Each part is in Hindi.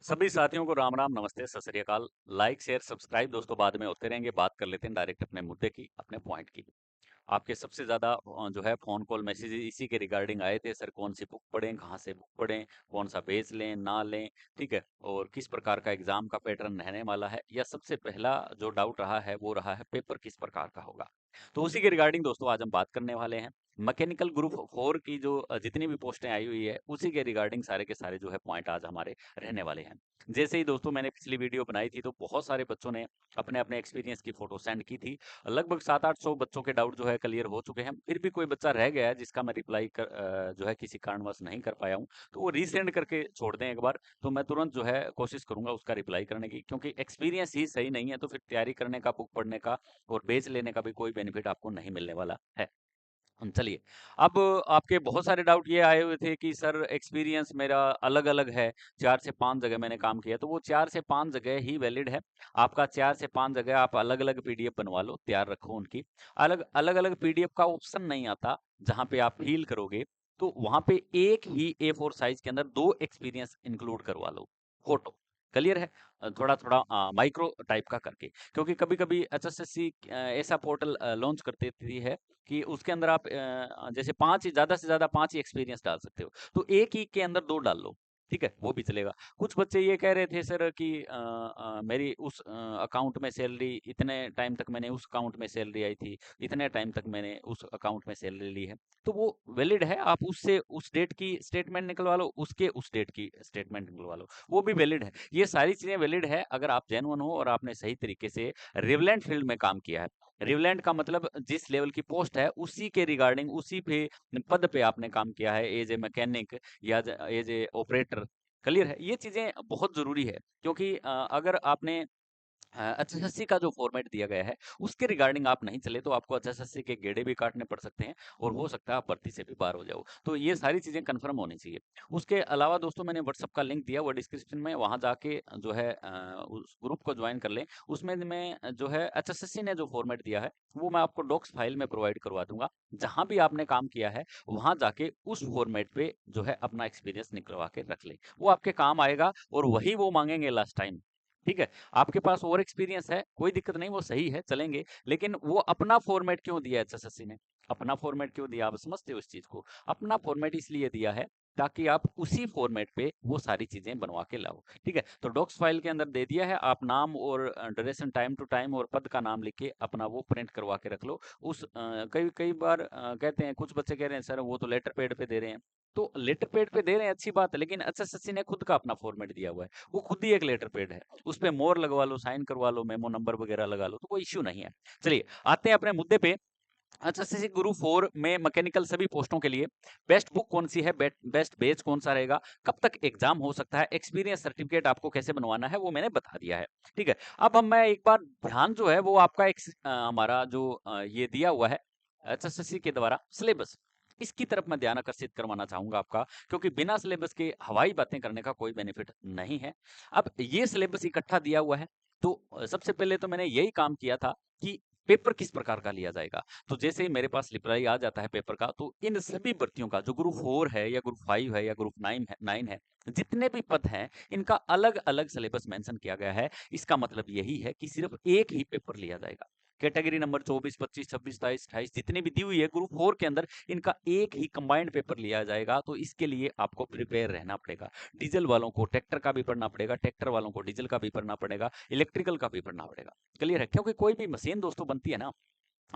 सभी साथियों को राम राम नमस्ते सत श्री अकाल। लाइक शेयर सब्सक्राइब दोस्तों बाद में होते रहेंगे। बात कर लेते हैं डायरेक्ट अपने मुद्दे की, अपने पॉइंट की। आपके सबसे ज्यादा जो है फोन कॉल मैसेज इसी के रिगार्डिंग आए थे। सर कौन सी बुक पढ़ें, कहाँ से बुक पढ़ें, कौन सा बेस लें ना लें, ठीक है, और किस प्रकार का एग्जाम का पैटर्न रहने वाला है, या सबसे पहला जो डाउट रहा है वो रहा है पेपर किस प्रकार का होगा। तो उसी के रिगार्डिंग दोस्तों आज हम बात करने वाले हैं। मैकेनिकल ग्रुप 4 की जो जितनी भी पोस्टें आई हुई है उसी के रिगार्डिंग सारे के सारे जो है पॉइंट आज हमारे रहने वाले हैं। जैसे ही दोस्तों मैंने पिछली वीडियो बनाई थी तो बहुत सारे बच्चों ने अपने अपने एक्सपीरियंस की फोटो सेंड की थी। लगभग 700-800 बच्चों के डाउट जो है क्लियर हो चुके हैं। फिर भी कोई बच्चा रह गया है जिसका मैं रिप्लाई जो है किसी कारणवश नहीं कर पाया हूँ, तो वो रीसेंड करके छोड़ दें एक बार। तो मैं तुरंत जो है कोशिश करूंगा उसका रिप्लाई करने की, क्योंकि एक्सपीरियंस ही सही नहीं है तो फिर तैयारी करने का, बुक पढ़ने का और बेच लेने का भी कोई बेनिफिट आपको नहीं मिलने वाला है। चलिए, अब आपके बहुत सारे डाउट ये आए हुए थे कि सर एक्सपीरियंस मेरा अलग-अलग है, 4 से 5 जगह मैंने काम किया, तो वो 4 से 5 जगह ही वैलिड है। आपका 4 से 5 जगह आप अलग-अलग पीडीएफ बनवा लो, तैयार रखो उनकी। अलग-अलग पीडीएफ का ऑप्शन नहीं आता, जहाँ पे आप फ़ील करोगे, तो वहाँ पे एक ही A4 साइज़ के अंदर 2 एक्सपीरियंस इंक्लूड करवा लो, फ़ोटो। क्लियर है? थोड़ा-थोड़ा माइक्रो टाइप का करके, क्योंकि कभी-कभी एचएसएससी ऐसा पोर्टल लॉन्च कर देती है कि उसके अंदर आप जैसे 5 ही ज़्यादा से ज़्यादा 5 ही एक्सपीरियंस डाल सकते हो। तो एक ही के अंदर 2 डाल लो, ठीक है? वो भी चलेगा। कुछ बच्चे ये कह रहे थे सर कि मेरी उस अकाउंट में सैलरी इतने टाइम तक मैंने उस अकाउंट में सैलरी आई थी, इतने टाइम तक मैंने उस अकाउंट में सैलरी ली है। तो वो वैलिड है, आप उससे उस डेट की स्टेटमेंट निकलवा लो, उसके उस डेट की स्टेटमेंट निकलवा लो, वो भी वैलिड है। ये सारी चीज़ें वैलिड है अगर आप जेन्युइन हो और आपने सही तरीके से रिवलेंट फील्ड में काम किया है। रिवलेंट का मतलब जिस लेवल की पोस्ट है उसी के रिगार्डिंग, उसी पे पद पे आपने काम किया है, एज ए मैकेनिक या एज ए ऑपरेटर। क्लियर है? ये चीजें बहुत जरूरी है, क्योंकि अगर आपने एचएसएससी का जो फॉर्मेट दिया गया है उसके रिगार्डिंग आप नहीं चले तो आपको एचएसएससी के गेड़े भी काटने पड़ सकते हैं और हो सकता है आप भर्ती से भी बाहर हो जाओ। तो ये सारी चीजें कंफर्म होनी चाहिए। उसके अलावा दोस्तों मैंने व्हाट्सअप का लिंक दिया, वो डिस्क्रिप्शन में, वहां जाके जो है उस ग्रुप को ज्वाइन कर लें। उसमें मैं जो है एचएसएससी ने जो फॉर्मेट दिया है वो मैं आपको डॉक्स फाइल में प्रोवाइड करवा दूंगा। जहां भी आपने काम किया है वहां जाके उस फॉर्मेट पे जो है अपना एक्सपीरियंस निकलवा के रख ले, वो आपके काम आएगा और वही वो मांगेंगे लास्ट टाइम। ठीक है? आपके पास और एक्सपीरियंस है, कोई दिक्कत नहीं, वो सही है, चलेंगे। लेकिन वो अपना फॉर्मेट क्यों दिया है एचएसएससी ने? अपना फॉर्मेट क्यों दिया, आप समझते हो इस चीज को? अपना फॉर्मेट इसलिए दिया है ताकि आप उसी फॉर्मेट पे वो सारी चीजें बनवा के लाओ। ठीक है? तो डॉक्स फाइल के अंदर दे दिया है, आप नाम और ड्यूरेशन टाइम टू टाइम और पद का नाम लिख के अपना वो प्रिंट करवा के रख लो। उस कई कई बार कहते हैं, कुछ बच्चे कह रहे हैं सर वो तो लेटर पैड पे दे रहे हैं। तो लेटर पैड पे दे रहे हैं, अच्छी बात है, लेकिन एचएसएससी ने खुद का अपना फॉर्मेट दिया हुआ है, वो खुद ही एक लेटर पैड है। उस पे मोर लगवा लो, साइन करवा लो, मेमो नंबर वगैरह लगा लो, तो कोई इश्यू नहीं है। चलिए आते हैं अपने मुद्दे पे। अच्छा, सीसी गुरु 4 में मैकेनिकल सभी पोस्टों के लिए बेस्ट बुक कौन सी है, बेस्ट बेच कौन सा रहेगा, कब तक एग्जाम हो सकता है, एक्सपीरियंस सर्टिफिकेट आपको कैसे बनवाना है, वो मैंने बता दिया है। ठीक है? अब हम मैं एक बार ध्यान जो है वो आपका हमारा जो ये दिया हुआ है एचएसएससी के द्वारा सिलेबस, इसकी तरफ मैं ध्यान आकर्षित करवाना चाहूंगा आपका, क्योंकि बिना सिलेबस के हवाई बातें करने का कोई बेनिफिट नहीं है। अब ये सिलेबस इकट्ठा दिया हुआ है, तो सबसे पहले तो मैंने यही काम किया था कि पेपर किस प्रकार का लिया जाएगा। तो जैसे ही मेरे पास रिप्लाई आ जाता है पेपर का, तो इन सभी भर्तियों का जो ग्रुप 4 है या ग्रुप 5 है या ग्रुप 9 है, जितने भी पद हैं इनका अलग अलग सिलेबस मेंशन किया गया है। इसका मतलब यही है कि सिर्फ एक ही पेपर लिया जाएगा। कैटेगरी नंबर 24, 25, 26, 27, 28 जितनी भी दी हुई है ग्रुप 4 के अंदर, इनका एक ही कंबाइंड पेपर लिया जाएगा। तो इसके लिए आपको प्रिपेयर रहना पड़ेगा। डीजल वालों को ट्रैक्टर का भी पढ़ना पड़ेगा, ट्रैक्टर वालों को डीजल का भी पढ़ना पड़ेगा, इलेक्ट्रिकल का भी पढ़ना पड़ेगा। क्लियर है? क्योंकि कोई भी मशीन दोस्तों बनती है ना,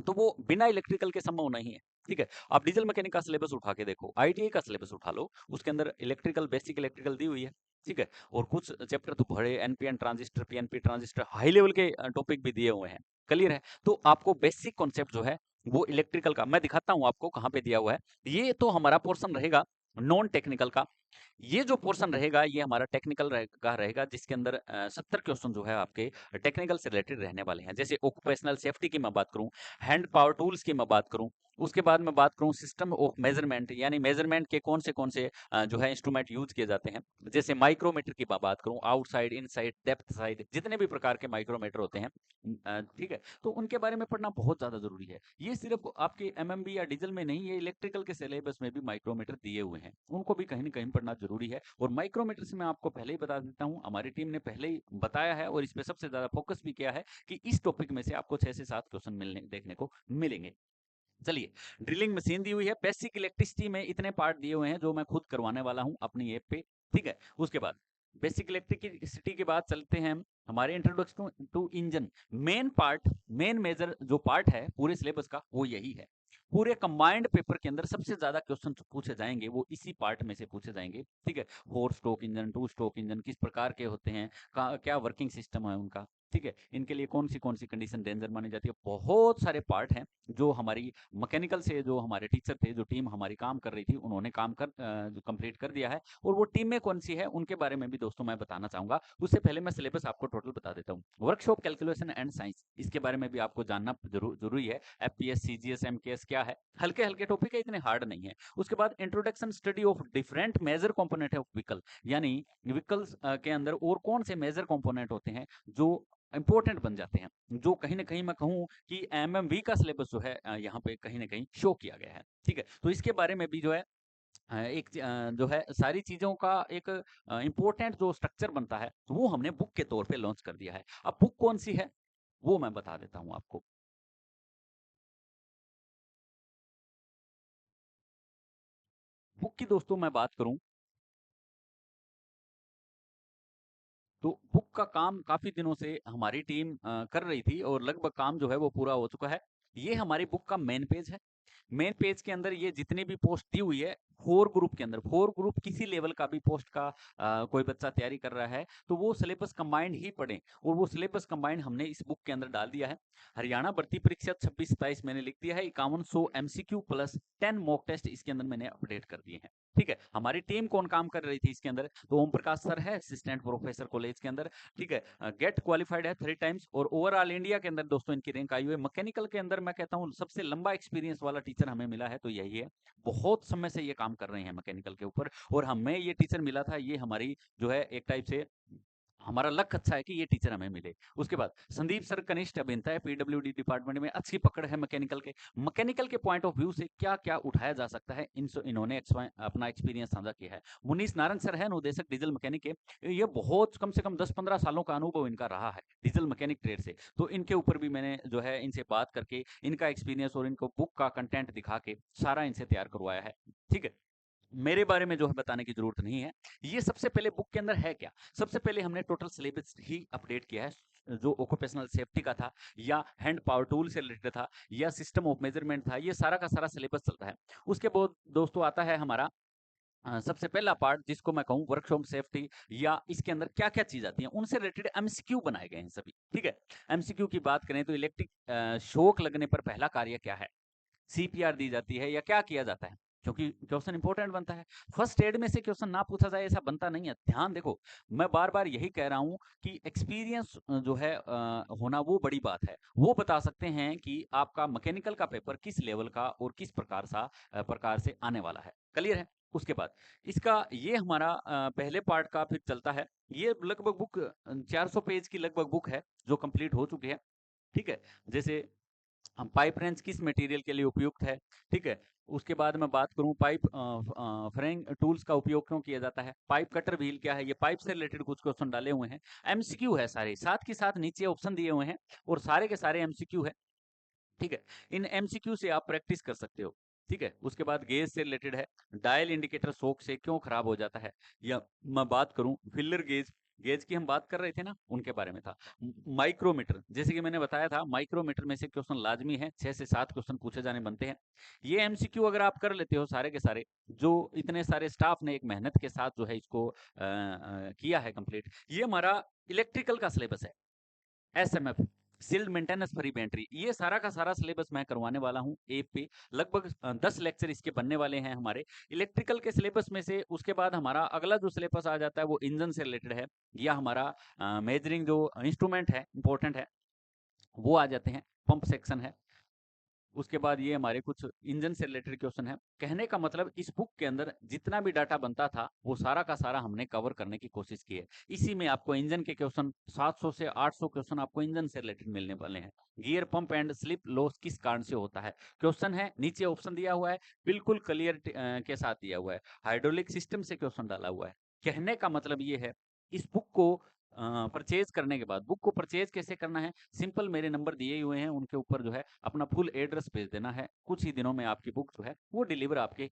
तो वो बिना इलेक्ट्रिकल के संभव नहीं है। ठीक है? आप डीजल मैकेनिक का सिलेबस उठा के देखो, आईटीआई का सिलेबस उठा लो, उसके अंदर इलेक्ट्रिकल, बेसिक इलेक्ट्रिकल दी हुई है। ठीक है? और कुछ चैप्टर तो बड़े NPN transistor, PNP transistor, high level के टॉपिक भी दिए हुए हैं। क्लियर है? तो आपको बेसिक कॉन्सेप्ट जो है वो इलेक्ट्रिकल का मैं दिखाता हूं आपको कहाँ पे दिया हुआ है। ये तो हमारा पोर्शन रहेगा नॉन टेक्निकल का। ये जो पोर्शन रहेगा ये हमारा टेक्निकल का रहेगा, जिसके अंदर 70 क्वेश्चन जो है आपके टेक्निकल से रिलेटेड रहने वाले हैं। जैसे ऑक्यूपेशनल सेफ्टी की मैं बात करूं, हैंड पावर टूल्स की मैं बात करूं, उसके बाद मैं बात करूँ सिस्टम ऑफ मेजरमेंट, यानी मेजरमेंट के कौन से जो है इंस्ट्रूमेंट यूज किए जाते हैं। जैसे माइक्रोमीटर की बात करूँ, आउटसाइड, इनसाइड, डेप्थ साइड, जितने भी प्रकार के माइक्रोमीटर होते हैं, ठीक है, तो उनके बारे में पढ़ना बहुत ज़्यादा ज़रूरी है। ये सिर्फ आपके एमएमबी या डीजल में नहीं, ये इलेक्ट्रिकल के सिलेबस में भी माइक्रोमीटर दिए हुए हैं, उनको भी कहीं न कहीं पढ़ना ज़रूरी है। और माइक्रोमीटर से मैं आपको पहले ही बता देता हूँ, हमारी टीम ने पहले ही बताया है और इस पे सबसे ज़्यादा फोकस भी किया है कि इस टॉपिक में से आपको 6 से 7 क्वेश्चन मिलने देखने को मिलेंगे। चलिए, ड्रिलिंग मशीन दी हुई है, बेसिक इलेक्ट्रिसिटी में इतने पार्ट दिए हुए हैं जो मैं खुद करवाने वाला हूँ अपनी ऐप पे, ठीक है। उसके बाद बेसिक इलेक्ट्रिसिटी के बाद चलते हैं हम हमारे introduction to engine. Main part, main major जो पार्ट है पूरे सिलेबस का वो यही है। पूरे कंबाइंड पेपर के अंदर सबसे ज्यादा क्वेश्चन पूछे जाएंगे वो इसी पार्ट में से पूछे जाएंगे, ठीक है। 4 स्ट्रोक इंजन, 2 स्ट्रोक इंजन किस प्रकार के होते हैं, क्या वर्किंग सिस्टम है उनका, ठीक है, इनके लिए कौन सी कंडीशन डेंजर मानी जाती है। बहुत सारे पार्ट हैं जो हमारी मैकेनिकल से जो हमारे टीचर थे, जो टीम हमारी काम कर रही थी, उन्होंने काम कर कंप्लीट कर दिया है। और वो टीम में कौन सी है उनके बारे में भी दोस्तों मैं बताना चाहूंगा। उससे पहले मैं सिलेबस आपको टोटल बता देता हूँ। वर्कशॉप कैलकुलेशन एंड साइंस, इसके बारे में भी आपको जानना जरूरी है। एफपीएस, सीजीएस, एमकेएस क्या है, हल्के हल्के टॉपिक है, इतने हार्ड नहीं है। उसके बाद introduction study of different major component of vehicle, यानी व्हीकल्स के अंदर और कौन से मेजर कंपोनेंट होते हैं जो इंपॉर्टेंट बन जाते हैं, जो कहीं ना कहीं मैं कहूँ कि एमएमवी का सिलेबस जो है यहाँ पे कहीं ना कहीं शो किया गया है, ठीक है। तो इसके बारे में भी जो है जो है सारी चीजों का एक इम्पोर्टेंट जो स्ट्रक्चर बनता है वो हमने बुक के तौर पे लॉन्च कर दिया है। अब बुक कौन सी है वो मैं बता देता हूँ आपको। बुक की दोस्तों मैं बात करूं तो बुक का काम काफी दिनों से हमारी टीम कर रही थी और लगभग काम जो है वो पूरा हो चुका है। ये हमारी बुक का मेन पेज है। मेन पेज के अंदर ये जितनी भी पोस्ट दी हुई है, 4 ग्रुप के अंदर, 4 ग्रुप किसी लेवल का भी पोस्ट का कोई बच्चा तैयारी कर रहा है तो वो सिलेबस कंबाइंड ही पढ़े, और वो सिलेबस कंबाइंड हमने इस बुक के अंदर डाल दिया है। हरियाणा भर्ती परीक्षा 26-27 मैंने लिख दिया है, 5100 एमसीक्यू प्लस 10 मॉक टेस्ट इसके अंदर मैंने अपडेट कर दिए हैं, ठीक है। हमारी टीम कौन काम कर रही थी इसके अंदर, तो ओम प्रकाश सर है, असिस्टेंट प्रोफेसर कॉलेज के अंदर, ठीक है। गेट क्वालिफाइड है 3 टाइम्स, और ओवरऑल इंडिया के अंदर दोस्तों इनकी रैंक आई हुई है। मैकेनिकल के अंदर मैं कहता हूँ सबसे लंबा एक्सपीरियंस वाला टीचर हमें मिला है तो यही है। बहुत समय से ये काम कर रहे हैं मैकेनिकल के ऊपर, और हमें ये टीचर मिला था, ये हमारी जो है एक टाइप से हमारा लक अच्छा है कि ये टीचर हमें मिले। उसके बाद संदीप सर कनिष्ठ अभियंता है, पीडब्ल्यूडी डिपार्टमेंट में, अच्छी पकड़ है मैकेनिकल के पॉइंट ऑफ व्यू से क्या क्या उठाया जा सकता है, इन्होंने अपना एक्सपीरियंस साझा किया है। मुनीष नारंग सर है अनुदेशक डीजल मैकेनिक के, ये बहुत कम से कम 10-15 सालों का अनुभव इनका रहा है डीजल मैकेनिक ट्रेड से, तो इनके ऊपर भी मैंने जो है इनसे बात करके इनका एक्सपीरियंस और इनको बुक का कंटेंट दिखा के सारा इनसे तैयार करवाया है, ठीक है। मेरे बारे में जो है बताने की जरूरत नहीं है। ये सबसे पहले बुक के अंदर है क्या, सबसे पहले हमने टोटल सिलेबस ही अपडेट किया है, जो ऑक्यूपेशनल सेफ्टी का था या हैंड पावर टूल से रिलेटेड था या सिस्टम ऑफ मेजरमेंट था, ये सारा का सारा सिलेबस चल रहा है। उसके बाद दोस्तों आता है हमारा सबसे पहला पार्ट जिसको मैं कहूँ वर्कशॉप सेफ्टी, या इसके अंदर क्या क्या चीज आती है उनसे रिलेटेड एमसीक्यू बनाए गए हैं सभी, ठीक है। एमसीक्यू की बात करें तो इलेक्ट्रिक शॉक लगने पर पहला कार्य क्या है, सीपीआर दी जाती है या क्या किया जाता है, क्योंकि क्वेश्चन इंपॉर्टेंट बनता है। फर्स्ट एड में से क्वेश्चन ना पूछा जाए ऐसा बनता नहीं है, ध्यान देखो। मैं बार बार यही कह रहा हूं कि एक्सपीरियंस जो है होना वो बड़ी बात है, वो बता सकते हैं कि आपका मैकेनिकल का पेपर किस लेवल का और किस प्रकार से आने वाला है, क्लियर है। उसके बाद इसका ये हमारा पहले पार्ट का फिर चलता है। ये लगभग बुक 400 पेज की लगभग बुक है जो कंप्लीट हो चुकी है, ठीक है। जैसे हम पाइप रेंच किस मटेरियल के लिए उपयुक्त है, ठीक है। उसके बाद मैं बात करूं पाइप फ्रेंग टूल्स का उपयोग क्यों किया जाता है, पाइप कटर व्हील क्या है, ये पाइप से रिलेटेड कुछ क्वेश्चन डाले हुए हैं। एमसीक्यू है सारे, साथ के साथ नीचे ऑप्शन दिए हुए हैं और सारे के सारे एमसीक्यू है, ठीक है। इन एमसीक्यू से आप प्रैक्टिस कर सकते हो, ठीक है। उसके बाद गेज से रिलेटेड है, डायल इंडिकेटर शॉक से क्यों खराब हो जाता है, या मैं बात करूं फिलर गेज, गेज की हम बात कर रहे थे ना, उनके बारे में था। माइक्रोमीटर, जैसे कि मैंने बताया था माइक्रोमीटर में से क्वेश्चन लाजमी है, 6 से 7 क्वेश्चन पूछे जाने बनते हैं। ये एमसीक्यू अगर आप कर लेते हो सारे के सारे, जो इतने सारे स्टाफ ने एक मेहनत के साथ जो है इसको किया है कंप्लीट, ये हमारा इलेक्ट्रिकल का सिलेबस है। SMF, sealed maintenance free battery, ये सारा का सारा सिलेबस मैं करवाने वाला हूँ ऐप पे। लगभग 10 लेक्चर इसके बनने वाले हैं हमारे इलेक्ट्रिकल के सिलेबस में से। उसके बाद हमारा अगला जो सिलेबस आ जाता है वो इंजन से रिलेटेड है, या हमारा मेजरिंग जो इंस्ट्रूमेंट है इंपॉर्टेंट है वो आ जाते हैं, पंप सेक्शन है, उसके बाद ये हमारे कुछ इंजन से रिलेटेड क्वेश्चन है। कहने का मतलब इस बुक के अंदर जितना भी डाटा बनता था वो सारा का सारा हमने कवर करने की कोशिश की है। इसी में आपको इंजन के क्वेश्चन 700 से 800 क्वेश्चन आपको इंजन से रिलेटेड मिलने वाले हैं। Gear pump and slip loss किस कारण से होता है, क्वेश्चन है, नीचे ऑप्शन दिया हुआ है, बिल्कुल क्लियर के साथ दिया हुआ है। हाइड्रोलिक सिस्टम से क्वेश्चन डाला हुआ है। कहने का मतलब ये है, इस बुक को परचेज करने के बाद, बुक को परचेज कैसे करना है, सिंपल मेरे नंबर दिए हुए हैं, उनके ऊपर जो है अपना फुल एड्रेस भेज देना है। कुछ ही दिनों में आपकी बुक जो है वो डिलीवर आपके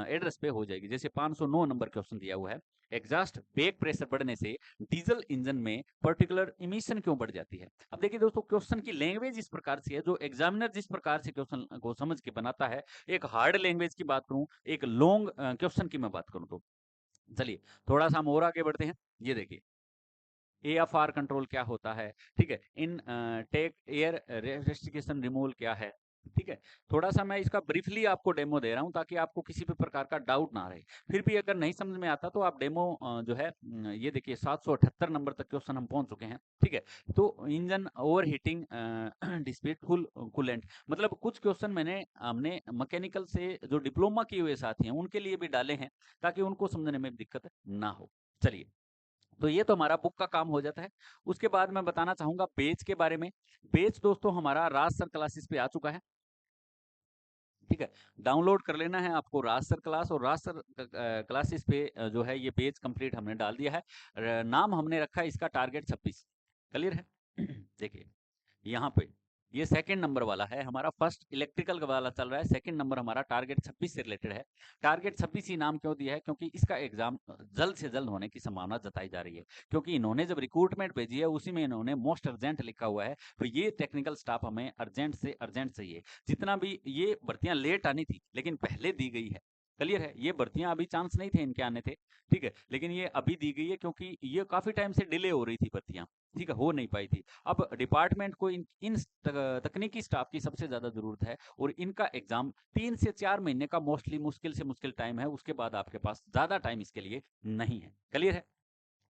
एड्रेस पे हो जाएगी। जैसे 509 नंबर क्वेश्चन दिया हुआ है, एग्जॉस्ट बैक प्रेशर बढ़ने से डीजल इंजन में पर्टिकुलर इमिशन क्यों बढ़ जाती है। अब देखिए दोस्तों, क्वेश्चन की लैंग्वेज इस प्रकार से है, जो एग्जामिनर जिस प्रकार से क्वेश्चन को समझ के बनाता है, एक हार्ड लैंग्वेज की बात करूं, एक लॉन्ग क्वेश्चन की मैं बात करूं, तो चलिए थोड़ा सा हम और आगे बढ़ते हैं। ये देखिए, AFR कंट्रोल क्या होता है, ठीक है, इन टेक एयर रेस्ट्रिक्शन रिमूवल क्या है, ठीक है। थोड़ा सा मैं इसका ब्रीफली आपको डेमो दे रहा हूं ताकि आपको किसी भी प्रकार का डाउट ना रहे। फिर भी अगर नहीं समझ में आता तो आप डेमो जो है ये देखिए 778 नंबर तक क्वेश्चन हम पहुंच चुके हैं, ठीक है। तो इंजन ओवर हीटिंग डिस्प्यूटफुल कूलेंट, मतलब कुछ क्वेश्चन हमने मैकेनिकल से जो डिप्लोमा किए हुए साथी हैं उनके लिए भी डाले हैं ताकि उनको समझने में दिक्कत ना हो। चलिए, तो ये तो हमारा बुक का काम हो जाता है। उसके बाद मैं बताना चाहूंगा बेच के बारे में। बेच दोस्तों हमारा राज सर क्लासेस पे आ चुका है, ठीक है। डाउनलोड कर लेना है आपको राज सर क्लास, और राज सर क्लासेस पे जो है ये पेज कंप्लीट हमने डाल दिया है। नाम हमने रखा है इसका टारगेट 26। क्लियर है? देखिए यहाँ पे ये सेकंड नंबर वाला है हमारा, फर्स्ट इलेक्ट्रिकल वाला चल रहा है, सेकंड नंबर हमारा टारगेट 26 से रिलेटेड है। टारगेट 26 ही नाम क्यों दिया है, क्योंकि इसका एग्जाम जल्द से जल्द होने की संभावना जताई जा रही है, क्योंकि इन्होंने जब रिक्रूटमेंट भेजी है उसी में इन्होंने मोस्ट अर्जेंट लिखा हुआ है। तो ये टेक्निकल स्टाफ हमें अर्जेंट से अर्जेंट चाहिए। जितना भी ये भर्तियां लेट आनी थी लेकिन पहले दी गई है। क्लियर है? ये भर्तियां अभी चांस नहीं थे इनके आने थे, ठीक है, लेकिन ये अभी दी गई है क्योंकि ये काफी टाइम से डिले हो रही थी भर्तियां, ठीक है, हो नहीं पाई थी। अब डिपार्टमेंट को इन तकनीकी स्टाफ की सबसे ज्यादा जरूरत है, और इनका एग्जाम 3 से 4 महीने का मोस्टली मुश्किल से मुश्किल टाइम है, उसके बाद आपके पास ज्यादा टाइम इसके लिए नहीं है। क्लियर है?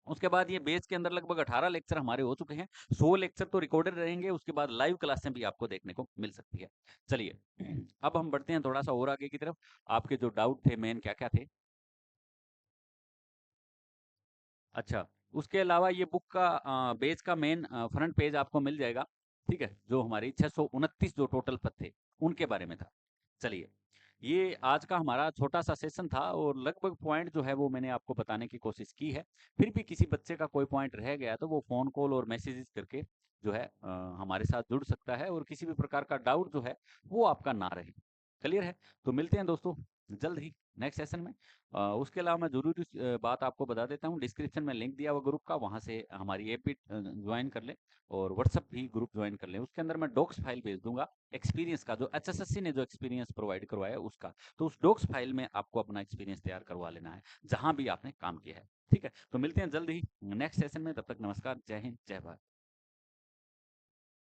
उसके बाद ये बेस के अंदर लगभग 18 लेक्चर हमारे हो चुके हैं। 100 लेक्चर तो रिकॉर्डेड रहेंगे, उसके बाद लाइव क्लासें भी आपको देखने को मिल सकती है। चलिए अब हम बढ़ते हैं थोड़ा सा और आगे की तरफ। आपके जो डाउट थे मेन क्या क्या थे। अच्छा, उसके अलावा ये बुक का पेज का मेन फ्रंट पेज आपको मिल जाएगा, ठीक है, जो हमारी 629 जो टोटल पद थे उनके बारे में था। चलिए, ये आज का हमारा छोटा सा सेशन था, और लगभग पॉइंट जो है वो मैंने आपको बताने की कोशिश की है। फिर भी किसी बच्चे का कोई पॉइंट रह गया तो वो फ़ोन कॉल और मैसेजेस करके जो है हमारे साथ जुड़ सकता है, और किसी भी प्रकार का डाउट जो है वो आपका ना रहे। क्लियर है? तो मिलते हैं दोस्तों जल्द ही नेक्स्ट सेशन में। उसके अलावा मैं ज़रूरी बात आपको बता देता हूँ, डिस्क्रिप्शन में लिंक दिया हुआ ग्रुप का, वहाँ से हमारी ऐप भी ज्वाइन कर लें, और व्हाट्सअप भी ग्रुप ज्वाइन कर लें। उसके अंदर मैं डॉक्स फाइल भेज दूंगा एक्सपीरियंस का, जो HSSC ने जो एक्सपीरियंस प्रोवाइड करवाया है उसका। तो उस डॉक्स फाइल में आपको अपना एक्सपीरियंस तैयार करवा लेना है जहाँ भी आपने काम किया है, ठीक है। तो मिलते हैं जल्द ही नेक्स्ट सेशन में, तब तक नमस्कार, जय हिंद, जय भारत।